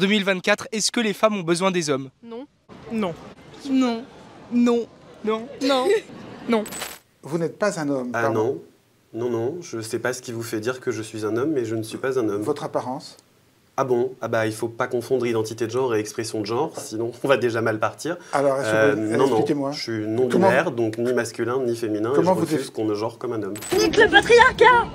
2024, est-ce que les femmes ont besoin des hommes? Non. Non. Non. Non. Non. Non. Non. Vous n'êtes pas un homme. Ah pardon. non, non, je sais pas ce qui vous fait dire que je suis un homme, mais je ne suis pas un homme. Votre apparence? Ah bon? Ah bah il faut pas confondre identité de genre et expression de genre, sinon on va déjà mal partir. Alors, Non, expliquez-moi. je suis non-binaire, donc ni masculin ni féminin, Comment et je vous refuse qu'on me genre comme un homme. Nique le patriarcat!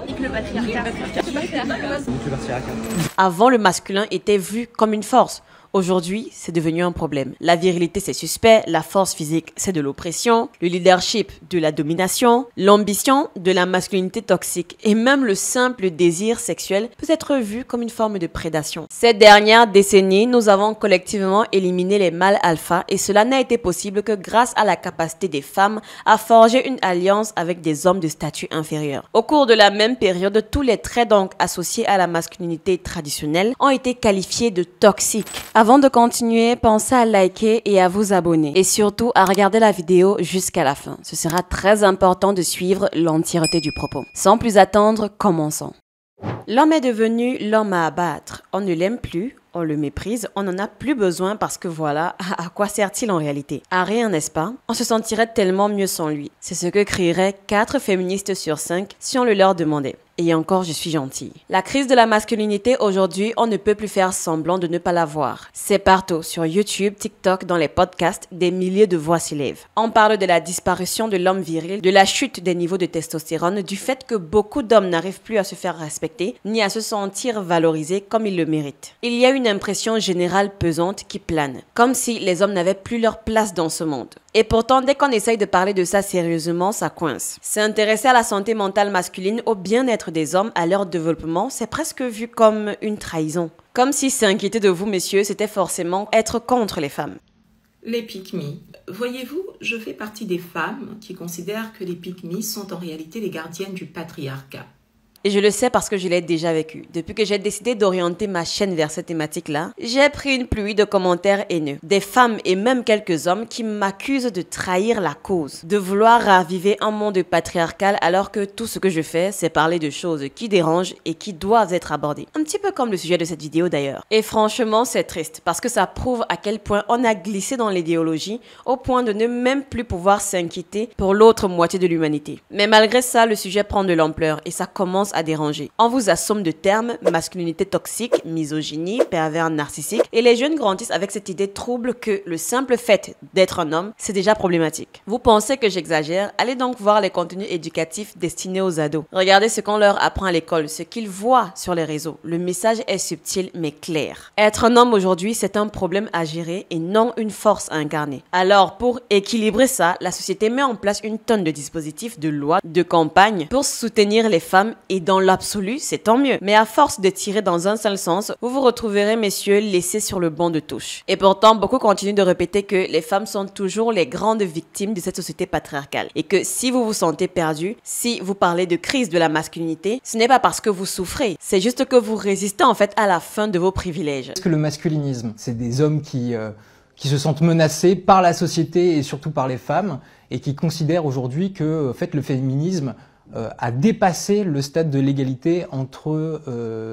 Avant, le masculin était vu comme une force. Aujourd'hui, c'est devenu un problème. La virilité, c'est suspect, la force physique, c'est de l'oppression, le leadership, de la domination, l'ambition, de la masculinité toxique, et même le simple désir sexuel peut être vu comme une forme de prédation. Ces dernières décennies, nous avons collectivement éliminé les mâles alpha, et cela n'a été possible que grâce à la capacité des femmes à forger une alliance avec des hommes de statut inférieur. Au cours de la même période, tous les traits donc associés à la masculinité traditionnelle ont été qualifiés de toxiques. Avant de continuer, pensez à liker et à vous abonner. Et surtout, à regarder la vidéo jusqu'à la fin. Ce sera très important de suivre l'entièreté du propos. Sans plus attendre, commençons. L'homme est devenu l'homme à abattre. On ne l'aime plus, on le méprise, on n'en a plus besoin parce que voilà, à quoi sert-il en réalité? À rien, n'est-ce pas? On se sentirait tellement mieux sans lui. C'est ce que crieraient 4 féministes sur 5 si on le leur demandait. Et encore, je suis gentille. La crise de la masculinité aujourd'hui, on ne peut plus faire semblant de ne pas la voir. C'est partout, sur YouTube, TikTok, dans les podcasts, des milliers de voix s'élèvent. On parle de la disparition de l'homme viril, de la chute des niveaux de testostérone, du fait que beaucoup d'hommes n'arrivent plus à se faire respecter, ni à se sentir valorisés comme ils le méritent. Il y a une impression générale pesante qui plane, comme si les hommes n'avaient plus leur place dans ce monde. Et pourtant, dès qu'on essaye de parler de ça sérieusement, ça coince. S'intéresser à la santé mentale masculine, au bien-être des hommes, à leur développement, c'est presque vu comme une trahison. Comme si s'inquiéter de vous, messieurs, c'était forcément être contre les femmes. Les pick-me. Voyez-vous, je fais partie des femmes qui considèrent que les pick-me sont en réalité les gardiennes du patriarcat. Et je le sais parce que je l'ai déjà vécu. Depuis que j'ai décidé d'orienter ma chaîne vers cette thématique-là, j'ai pris une pluie de commentaires haineux. Des femmes et même quelques hommes qui m'accusent de trahir la cause, de vouloir raviver un monde patriarcal alors que tout ce que je fais, c'est parler de choses qui dérangent et qui doivent être abordées. Un petit peu comme le sujet de cette vidéo d'ailleurs. Et franchement, c'est triste parce que ça prouve à quel point on a glissé dans l'idéologie au point de ne même plus pouvoir s'inquiéter pour l'autre moitié de l'humanité. Mais malgré ça, le sujet prend de l'ampleur et ça commence à déranger. On vous assomme de termes, masculinité toxique, misogynie, pervers narcissique, et les jeunes grandissent avec cette idée trouble que le simple fait d'être un homme, c'est déjà problématique. Vous pensez que j'exagère? Allez donc voir les contenus éducatifs destinés aux ados. Regardez ce qu'on leur apprend à l'école, ce qu'ils voient sur les réseaux. Le message est subtil mais clair. Être un homme aujourd'hui, c'est un problème à gérer et non une force à incarner. Alors, pour équilibrer ça, la société met en place une tonne de dispositifs, de lois, de campagnes pour soutenir les femmes et dans l'absolu, c'est tant mieux. Mais à force de tirer dans un seul sens, vous vous retrouverez, messieurs, laissés sur le banc de touche. Et pourtant, beaucoup continuent de répéter que les femmes sont toujours les grandes victimes de cette société patriarcale. Et que si vous vous sentez perdu, si vous parlez de crise de la masculinité, ce n'est pas parce que vous souffrez, c'est juste que vous résistez en fait à la fin de vos privilèges. Est-ce que le masculinisme, c'est des hommes qui se sentent menacés par la société et surtout par les femmes et qui considèrent aujourd'hui que en fait, le féminisme a dépassé le stade de l'égalité entre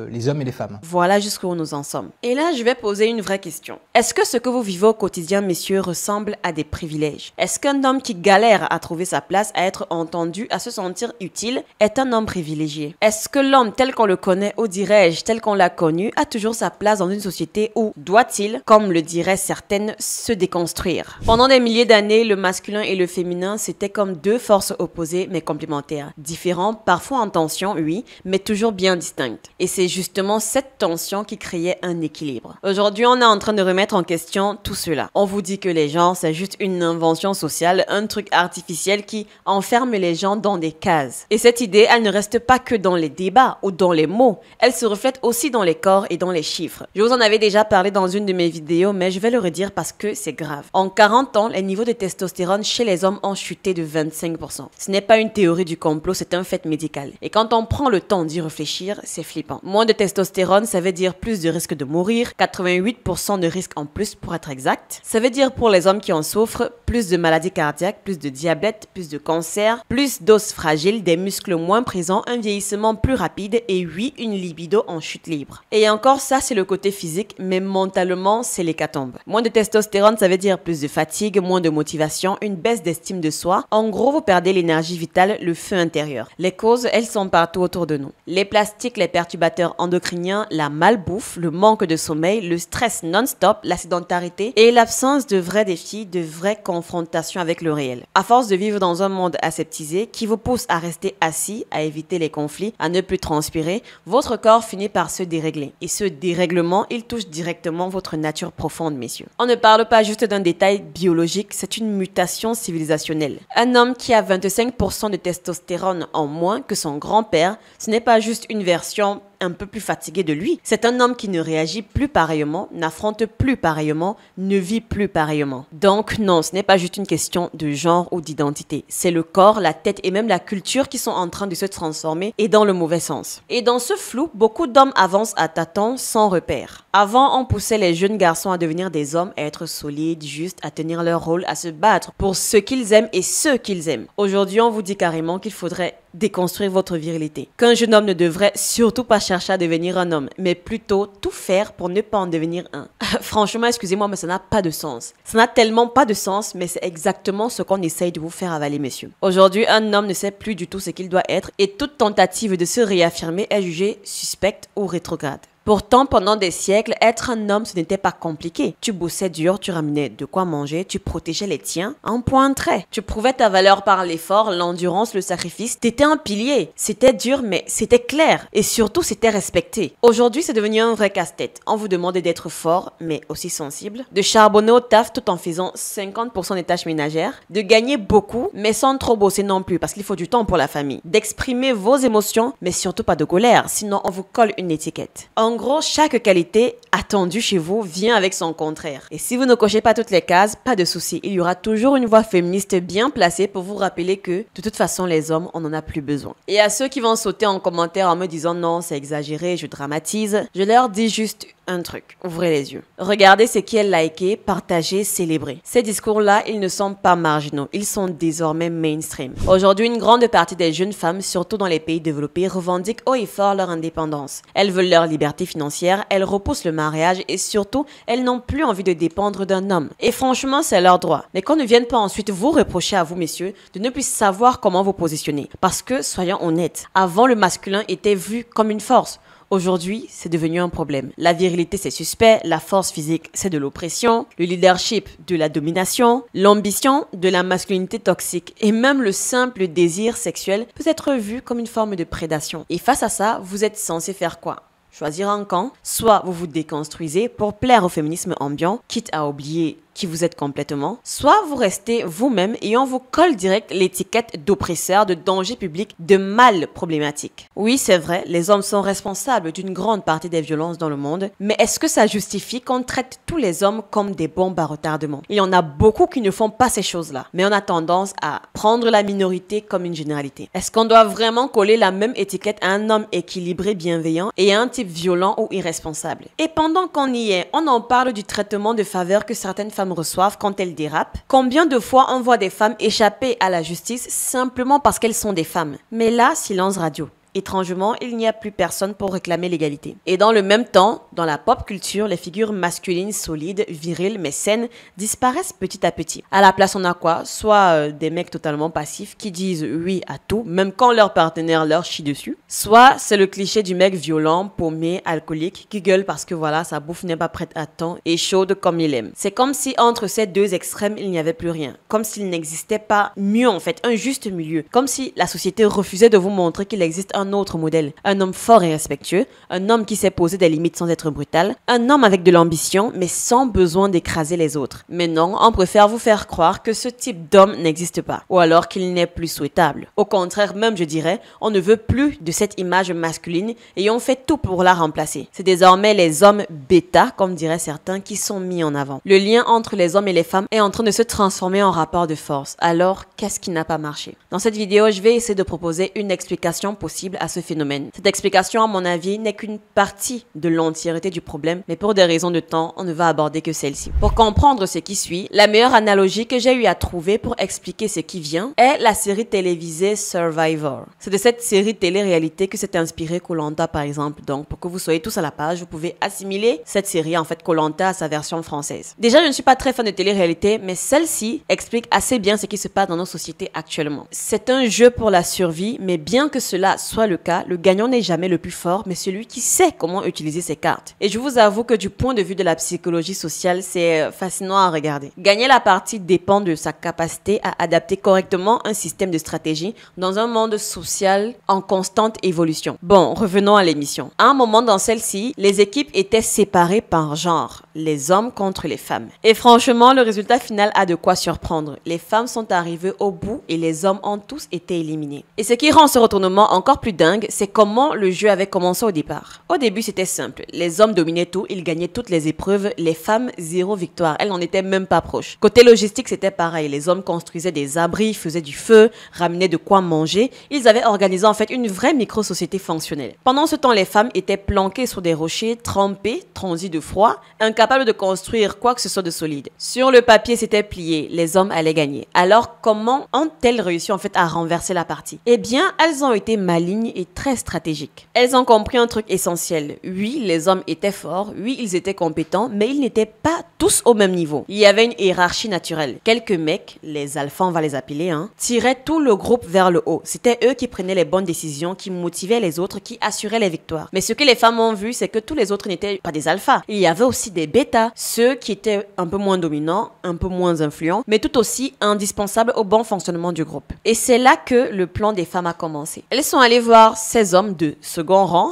les hommes et les femmes. Voilà jusqu'où nous en sommes. Et là, je vais poser une vraie question. Est-ce que ce que vous vivez au quotidien, messieurs, ressemble à des privilèges? Est-ce qu'un homme qui galère à trouver sa place, à être entendu, à se sentir utile, est un homme privilégié? Est-ce que l'homme tel qu'on le connaît, ou dirais-je tel qu'on l'a connu, a toujours sa place dans une société où doit-il, comme le diraient certaines, se déconstruire? Pendant des milliers d'années, le masculin et le féminin, c'était comme deux forces opposées mais complémentaires. Différents, parfois en tension, oui, mais toujours bien distinctes. Et c'est justement cette tension qui créait un équilibre. Aujourd'hui, on est en train de remettre en question tout cela. On vous dit que les genres, c'est juste une invention sociale, un truc artificiel qui enferme les gens dans des cases. Et cette idée, elle ne reste pas que dans les débats ou dans les mots. Elle se reflète aussi dans les corps et dans les chiffres. Je vous en avais déjà parlé dans une de mes vidéos, mais je vais le redire parce que c'est grave. En 40 ans, les niveaux de testostérone chez les hommes ont chuté de 25%. Ce n'est pas une théorie du complot, tableau, c'est un fait médical. Et quand on prend le temps d'y réfléchir, c'est flippant. Moins de testostérone, ça veut dire plus de risque de mourir, 88% de risque en plus pour être exact. Ça veut dire pour les hommes qui en souffrent, plus de maladies cardiaques, plus de diabète, plus de cancer, plus d'os fragiles, des muscles moins présents, un vieillissement plus rapide et oui, une libido en chute libre. Et encore ça, c'est le côté physique, mais mentalement, c'est l'hécatombe. Moins de testostérone, ça veut dire plus de fatigue, moins de motivation, une baisse d'estime de soi. En gros, vous perdez l'énergie vitale, le feu intérieur. Les causes, elles sont partout autour de nous. Les plastiques, les perturbateurs endocriniens, la malbouffe, le manque de sommeil, le stress non-stop, la sédentarité et l'absence de vrais défis, de vraies confrontations avec le réel. À force de vivre dans un monde aseptisé qui vous pousse à rester assis, à éviter les conflits, à ne plus transpirer, votre corps finit par se dérégler. Et ce dérèglement, il touche directement votre nature profonde, messieurs. On ne parle pas juste d'un détail biologique, c'est une mutation civilisationnelle. Un homme qui a 25% de testostérone en moins que son grand-père, ce n'est pas juste une version un peu plus fatigué de lui. C'est un homme qui ne réagit plus pareillement, n'affronte plus pareillement, ne vit plus pareillement. Donc non, ce n'est pas juste une question de genre ou d'identité. C'est le corps, la tête et même la culture qui sont en train de se transformer et dans le mauvais sens. Et dans ce flou, beaucoup d'hommes avancent à tâtons sans repère. Avant, on poussait les jeunes garçons à devenir des hommes, à être solides, justes, à tenir leur rôle, à se battre pour ce qu'ils aiment et ceux qu'ils aiment. Aujourd'hui, on vous dit carrément qu'il faudrait déconstruire votre virilité. Qu'un jeune homme ne devrait surtout pas chercher à devenir un homme, mais plutôt tout faire pour ne pas en devenir un. Franchement, excusez-moi, mais ça n'a pas de sens. Ça n'a tellement pas de sens, mais c'est exactement ce qu'on essaye de vous faire avaler, messieurs. Aujourd'hui, un homme ne sait plus du tout ce qu'il doit être et toute tentative de se réaffirmer est jugée suspecte ou rétrograde. Pourtant, pendant des siècles, être un homme, ce n'était pas compliqué. Tu bossais dur, tu ramenais de quoi manger, tu protégeais les tiens en point de trait. Tu prouvais ta valeur par l'effort, l'endurance, le sacrifice. T'étais un pilier. C'était dur, mais c'était clair. Et surtout, c'était respecté. Aujourd'hui, c'est devenu un vrai casse-tête. On vous demande d'être fort, mais aussi sensible. De charbonner au taf tout en faisant 50% des tâches ménagères. De gagner beaucoup, mais sans trop bosser non plus, parce qu'il faut du temps pour la famille. D'exprimer vos émotions, mais surtout pas de colère, sinon on vous colle une étiquette. En gros, chaque qualité attendue chez vous vient avec son contraire. Et si vous ne cochez pas toutes les cases, pas de souci. Il y aura toujours une voix féministe bien placée pour vous rappeler que, de toute façon, les hommes, on n'en a plus besoin. Et à ceux qui vont sauter en commentaire en me disant non, c'est exagéré, je dramatise, je leur dis juste un truc. Ouvrez les yeux. Regardez ce qui est liké, partagé, célébré. Ces discours-là, ils ne sont pas marginaux. Ils sont désormais mainstream. Aujourd'hui, une grande partie des jeunes femmes, surtout dans les pays développés, revendiquent haut et fort leur indépendance. Elles veulent leur liberté financière, elles repoussent le mariage et surtout, elles n'ont plus envie de dépendre d'un homme. Et franchement, c'est leur droit. Mais qu'on ne vienne pas ensuite vous reprocher à vous, messieurs, de ne plus savoir comment vous positionner. Parce que, soyons honnêtes, avant le masculin était vu comme une force. Aujourd'hui, c'est devenu un problème. La virilité, c'est suspect, la force physique, c'est de l'oppression, le leadership, de la domination, l'ambition, de la masculinité toxique et même le simple désir sexuel peut être vu comme une forme de prédation. Et face à ça, vous êtes censé faire quoi ? Choisir un camp, soit vous vous déconstruisez pour plaire au féminisme ambiant, quitte à oublier qui vous êtes complètement, soit vous restez vous-même et on vous colle direct l'étiquette d'oppresseur, de danger public, de mal problématique. Oui, c'est vrai, les hommes sont responsables d'une grande partie des violences dans le monde, mais est-ce que ça justifie qu'on traite tous les hommes comme des bombes à retardement? Il y en a beaucoup qui ne font pas ces choses-là, mais on a tendance à prendre la minorité comme une généralité. Est-ce qu'on doit vraiment coller la même étiquette à un homme équilibré, bienveillant et à un type violent ou irresponsable? Et pendant qu'on y est, on en parle du traitement de faveur que certaines femmes reçoivent quand elles dérapent. Combien de fois on voit des femmes échapper à la justice simplement parce qu'elles sont des femmes? Mais là, silence radio. Étrangement, il n'y a plus personne pour réclamer l'égalité. Et dans le même temps, dans la pop culture, les figures masculines solides, viriles mais saines disparaissent petit à petit. À la place, on a quoi? Soit des mecs totalement passifs qui disent oui à tout, même quand leur partenaire leur chie dessus. Soit c'est le cliché du mec violent, paumé, alcoolique, qui gueule parce que voilà, sa bouffe n'est pas prête à temps et chaude comme il aime. C'est comme si entre ces deux extrêmes, il n'y avait plus rien. Comme s'il n'existait pas mieux en fait, un juste milieu. Comme si la société refusait de vous montrer qu'il existe un un autre modèle. Un homme fort et respectueux, un homme qui sait poser des limites sans être brutal, un homme avec de l'ambition mais sans besoin d'écraser les autres. Mais non, on préfère vous faire croire que ce type d'homme n'existe pas, ou alors qu'il n'est plus souhaitable. Au contraire, même je dirais, on ne veut plus de cette image masculine et on fait tout pour la remplacer. C'est désormais les hommes bêta, comme diraient certains, qui sont mis en avant. Le lien entre les hommes et les femmes est en train de se transformer en rapport de force. Alors, qu'est-ce qui n'a pas marché? Dans cette vidéo, je vais essayer de proposer une explication possible à ce phénomène. Cette explication, à mon avis, n'est qu'une partie de l'entièreté du problème, mais pour des raisons de temps, on ne va aborder que celle-ci. Pour comprendre ce qui suit, la meilleure analogie que j'ai eu à trouver pour expliquer ce qui vient est la série télévisée Survivor. C'est de cette série télé-réalité que s'est inspiré Koh-Lanta par exemple. Donc, pour que vous soyez tous à la page, vous pouvez assimiler cette série, en fait, Koh-Lanta à sa version française. Déjà, je ne suis pas très fan de télé-réalité, mais celle-ci explique assez bien ce qui se passe dans nos sociétés actuellement. C'est un jeu pour la survie, mais bien que cela soit le cas, le gagnant n'est jamais le plus fort, mais celui qui sait comment utiliser ses cartes. Et je vous avoue que du point de vue de la psychologie sociale, c'est fascinant à regarder. Gagner la partie dépend de sa capacité à adapter correctement un système de stratégie dans un monde social en constante évolution. Bon, revenons à l'émission. À un moment dans celle-ci, les équipes étaient séparées par genre, les hommes contre les femmes. Et franchement, le résultat final a de quoi surprendre. Les femmes sont arrivées au bout et les hommes ont tous été éliminés. Et ce qui rend ce retournement encore plus dingue, c'est comment le jeu avait commencé au départ. Au début, c'était simple. Les hommes dominaient tout, ils gagnaient toutes les épreuves. Les femmes, zéro victoire. Elles n'en étaient même pas proches. Côté logistique, c'était pareil. Les hommes construisaient des abris, faisaient du feu, ramenaient de quoi manger. Ils avaient organisé en fait une vraie micro-société fonctionnelle. Pendant ce temps, les femmes étaient planquées sur des rochers, trempées, transies de froid, incapables de construire quoi que ce soit de solide. Sur le papier, c'était plié. Les hommes allaient gagner. Alors, comment ont-elles réussi en fait à renverser la partie? Eh bien, elles ont été malignes et très stratégiques. Elles ont compris un truc essentiel. Oui, les hommes étaient forts, oui, ils étaient compétents, mais ils n'étaient pas tous au même niveau. Il y avait une hiérarchie naturelle. Quelques mecs, les alphas on va les appeler, tiraient tout le groupe vers le haut. C'était eux qui prenaient les bonnes décisions, qui motivaient les autres, qui assuraient les victoires. Mais ce que les femmes ont vu, c'est que tous les autres n'étaient pas des alphas. Il y avait aussi des bêtas, ceux qui étaient un peu moins dominants, un peu moins influents, mais tout aussi indispensables au bon fonctionnement du groupe. Et c'est là que le plan des femmes a commencé. Elles sont allées voir ces hommes de second rang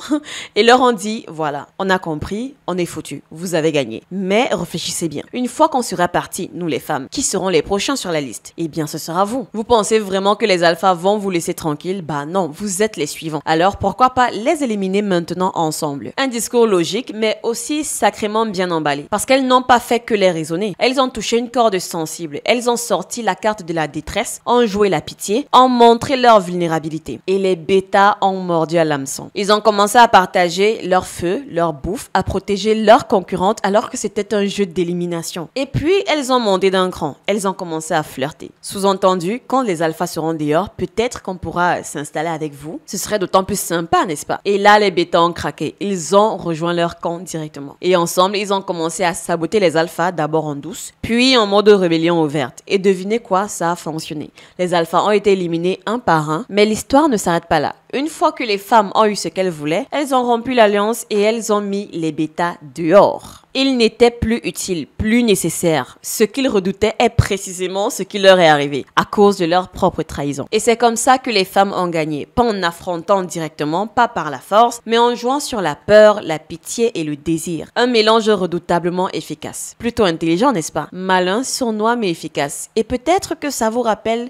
et leur ont dit, voilà, on a compris, on est foutus, vous avez gagné. Mais réfléchissez bien. Une fois qu'on sera partis, nous les femmes, qui seront les prochains sur la liste? Eh bien, ce sera vous. Vous pensez vraiment que les alphas vont vous laisser tranquille? Bah non, vous êtes les suivants. Alors pourquoi pas les éliminer maintenant ensemble? Un discours logique, mais aussi sacrément bien emballé. Parce qu'elles n'ont pas fait que les raisonner. Elles ont touché une corde sensible. Elles ont sorti la carte de la détresse, ont joué la pitié, ont montré leur vulnérabilité. Et les bêtas ont mordu à l'hameçon. Ils ont commencé à partager leur feu, leur bouffe, à protéger leurs concurrentes alors que c'était un jeu d'élimination. Et puis, elles ont monté d'un cran. Elles ont commencé à flirter. Sous-entendu, quand les alphas seront dehors, peut-être qu'on pourra s'installer avec vous. Ce serait d'autant plus sympa, n'est-ce pas? Et là, les bêtas ont craqué. Ils ont rejoint leur camp directement. Et ensemble, ils ont commencé à saboter les alphas, d'abord en douce, puis en mode rébellion ouverte. Et devinez quoi? Ça a fonctionné. Les alphas ont été éliminés un par un, mais l'histoire ne s'arrête pas là. Une fois que les femmes ont eu ce qu'elles voulaient, elles ont rompu l'alliance et elles ont mis les bêtas dehors. Ils n'étaient plus utiles, plus nécessaires. Ce qu'ils redoutaient est précisément ce qui leur est arrivé, à cause de leur propre trahison. Et c'est comme ça que les femmes ont gagné, pas en affrontant directement, pas par la force, mais en jouant sur la peur, la pitié et le désir. Un mélange redoutablement efficace. Plutôt intelligent, n'est-ce pas? Malin, sournois mais efficace. Et peut-être que ça vous rappelle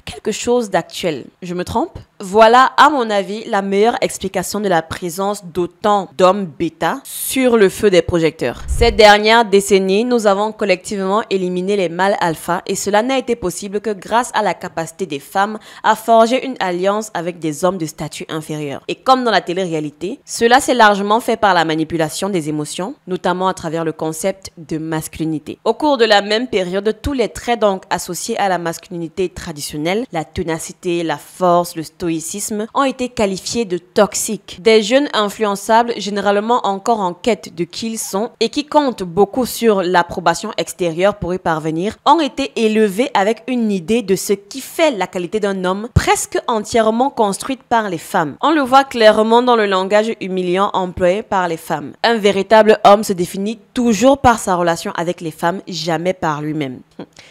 quelque chose d'actuel. Je me trompe? Voilà, à mon avis, la meilleure explication de la présence d'autant d'hommes bêta sur le feu des projecteurs. Ces dernières décennies, nous avons collectivement éliminé les mâles alpha et cela n'a été possible que grâce à la capacité des femmes à forger une alliance avec des hommes de statut inférieur. Et comme dans la télé-réalité, cela s'est largement fait par la manipulation des émotions, notamment à travers le concept de masculinité. Au cours de la même période, tous les traits donc associés à la masculinité traditionnelle, la ténacité, la force, le stoïcisme, ont été qualifiés de toxiques. Des jeunes influençables, généralement encore en quête de qui ils sont et qui comptent beaucoup sur l'approbation extérieure pour y parvenir, ont été élevés avec une idée de ce qui fait la qualité d'un homme presque entièrement construite par les femmes. On le voit clairement dans le langage humiliant employé par les femmes. Un véritable homme se définit toujours par sa relation avec les femmes, jamais par lui-même.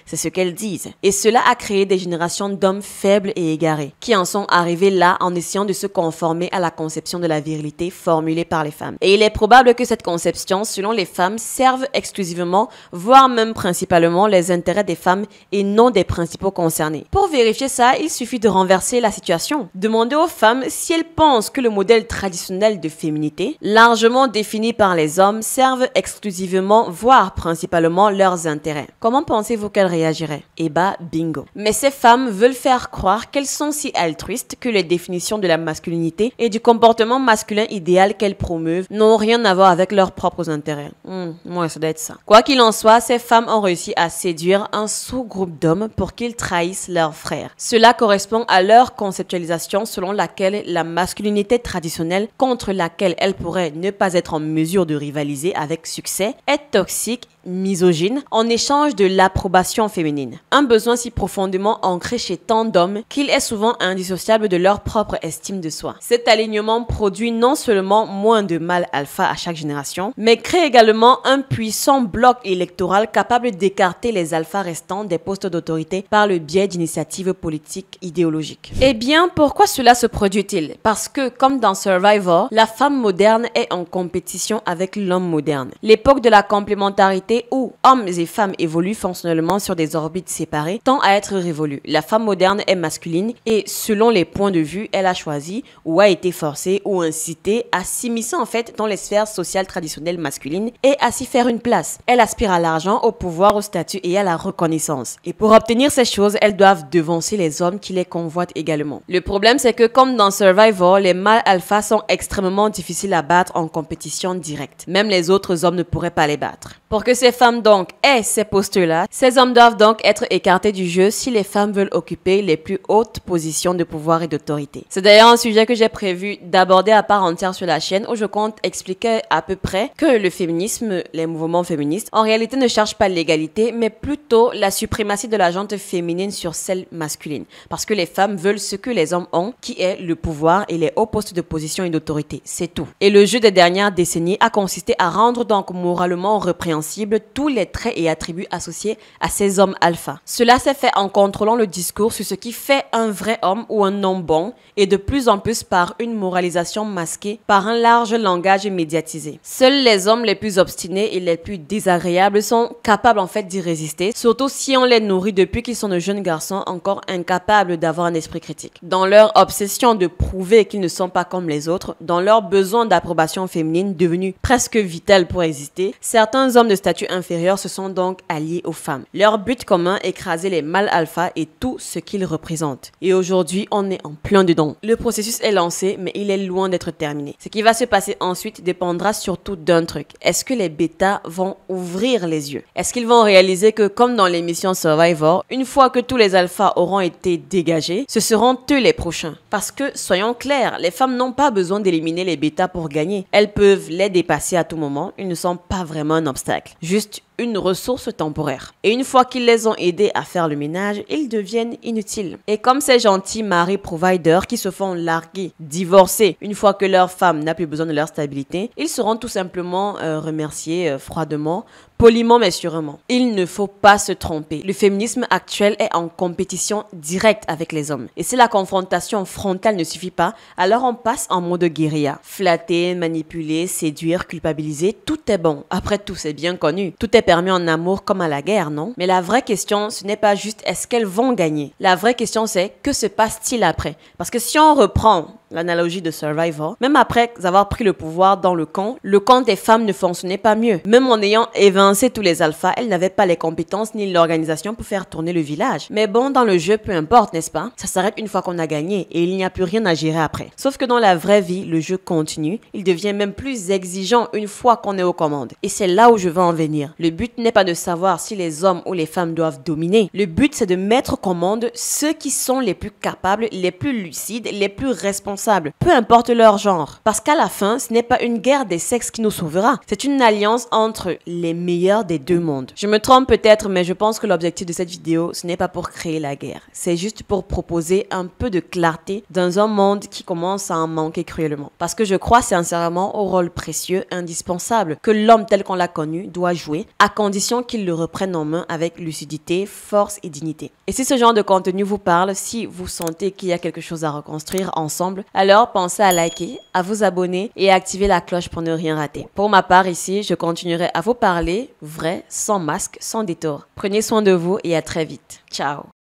C'est ce qu'elles disent. Et cela a créé des générations d'hommes faibles et égarés, qui en sont arrivés arrivés là en essayant de se conformer à la conception de la virilité formulée par les femmes. Et il est probable que cette conception, selon les femmes, serve exclusivement, voire même principalement, les intérêts des femmes et non des principaux concernés. Pour vérifier ça, il suffit de renverser la situation. Demandez aux femmes si elles pensent que le modèle traditionnel de féminité, largement défini par les hommes, serve exclusivement, voire principalement leurs intérêts. Comment pensez-vous qu'elles réagiraient? Eh bah, bingo. Mais ces femmes veulent faire croire qu'elles sont si altruistes que les définitions de la masculinité et du comportement masculin idéal qu'elles promeuvent n'ont rien à voir avec leurs propres intérêts. Ouais, ça doit être ça. Quoi qu'il en soit, ces femmes ont réussi à séduire un sous-groupe d'hommes pour qu'ils trahissent leurs frères. Cela correspond à leur conceptualisation selon laquelle la masculinité traditionnelle, contre laquelle elles pourraient ne pas être en mesure de rivaliser avec succès, est toxique, misogyne, en échange de l'approbation féminine. Un besoin si profondément ancré chez tant d'hommes qu'il est souvent indissociable de leur propre estime de soi. Cet alignement produit non seulement moins de mâles alpha à chaque génération, mais crée également un puissant bloc électoral capable d'écarter les alphas restants des postes d'autorité par le biais d'initiatives politiques idéologiques. Eh bien, pourquoi cela se produit-il? Parce que, comme dans Survivor, la femme moderne est en compétition avec l'homme moderne. L'époque de la complémentarité où hommes et femmes évoluent fonctionnellement sur des orbites séparées tend à être révolue. La femme moderne est masculine et selon les points de vue, elle a choisi ou a été forcée ou incitée à s'immiscer en fait dans les sphères sociales traditionnelles masculines et à s'y faire une place. Elle aspire à l'argent, au pouvoir, au statut et à la reconnaissance. Et pour obtenir ces choses, elles doivent devancer les hommes qui les convoitent également. Le problème, c'est que comme dans Survivor, les mâles alpha sont extrêmement difficiles à battre en compétition directe. Même les autres hommes ne pourraient pas les battre. Pour que ces femmes donc aient ces postes-là, ces hommes doivent donc être écartés du jeu si les femmes veulent occuper les plus hautes positions de pouvoir et d'autorité. C'est d'ailleurs un sujet que j'ai prévu d'aborder à part entière sur la chaîne où je compte expliquer à peu près que le féminisme, les mouvements féministes, en réalité ne cherchent pas l'égalité mais plutôt la suprématie de la gente féminine sur celle masculine. Parce que les femmes veulent ce que les hommes ont, qui est le pouvoir et les hauts postes de position et d'autorité. C'est tout. Et le jeu des dernières décennies a consisté à rendre donc moralement répréhensible tous les traits et attributs associés à ces hommes alpha. Cela s'est fait en contrôlant le discours sur ce qui fait un vrai homme ou un homme bon et de plus en plus par une moralisation masquée par un large langage médiatisé. Seuls les hommes les plus obstinés et les plus désagréables sont capables en fait d'y résister, surtout si on les nourrit depuis qu'ils sont de jeunes garçons encore incapables d'avoir un esprit critique. Dans leur obsession de prouver qu'ils ne sont pas comme les autres, dans leur besoin d'approbation féminine devenu presque vital pour exister, certains hommes de statut inférieur se sont donc alliés aux femmes. Leur but commun, écraser les mâles alpha et tout ce qu'ils représentent. Et aujourd'hui, on est en plein dedans. Le processus est lancé, mais il est loin d'être terminé. Ce qui va se passer ensuite dépendra surtout d'un truc. Est-ce que les bêtas vont ouvrir les yeux? Est-ce qu'ils vont réaliser que, comme dans l'émission Survivor, une fois que tous les alphas auront été dégagés, ce seront eux les prochains? Parce que, soyons clairs, les femmes n'ont pas besoin d'éliminer les bêtas pour gagner. Elles peuvent les dépasser à tout moment. Ils ne sont pas vraiment un obstacle. Juste une ressource temporaire. Et une fois qu'ils les ont aidés à faire le ménage, ils deviennent inutiles. Et comme ces gentils maris providers qui se font larguer, divorcer, une fois que leur femme n'a plus besoin de leur stabilité, ils seront tout simplement remerciés froidement, poliment mais sûrement. Il ne faut pas se tromper. Le féminisme actuel est en compétition directe avec les hommes. Et si la confrontation frontale ne suffit pas, alors on passe en mode guérilla. Flatter, manipuler, séduire, culpabiliser, tout est bon. Après tout, c'est bien connu. Tout est permis en amour comme à la guerre, non? Mais la vraie question, ce n'est pas juste est-ce qu'elles vont gagner. La vraie question, c'est que se passe-t-il après? Parce que si on reprend l'analogie de Survivor, même après avoir pris le pouvoir dans le camp des femmes ne fonctionnait pas mieux. Même en ayant évincé tous les alphas, elles n'avaient pas les compétences ni l'organisation pour faire tourner le village. Mais bon, dans le jeu, peu importe, n'est-ce pas? Ça s'arrête une fois qu'on a gagné et il n'y a plus rien à gérer après. Sauf que dans la vraie vie, le jeu continue. Il devient même plus exigeant une fois qu'on est aux commandes. Et c'est là où je veux en venir. Le but n'est pas de savoir si les hommes ou les femmes doivent dominer. Le but, c'est de mettre aux commandes ceux qui sont les plus capables, les plus lucides, les plus responsables responsables, peu importe leur genre. Parce qu'à la fin, ce n'est pas une guerre des sexes qui nous sauvera. C'est une alliance entre les meilleurs des deux mondes. Je me trompe peut-être, mais je pense que l'objectif de cette vidéo, ce n'est pas pour créer la guerre. C'est juste pour proposer un peu de clarté dans un monde qui commence à en manquer cruellement. Parce que je crois sincèrement au rôle précieux, indispensable, que l'homme tel qu'on l'a connu doit jouer, à condition qu'il le reprenne en main avec lucidité, force et dignité. Et si ce genre de contenu vous parle, si vous sentez qu'il y a quelque chose à reconstruire ensemble, alors pensez à liker, à vous abonner et à activer la cloche pour ne rien rater. Pour ma part ici, je continuerai à vous parler vrai, sans masque, sans détour. Prenez soin de vous et à très vite. Ciao.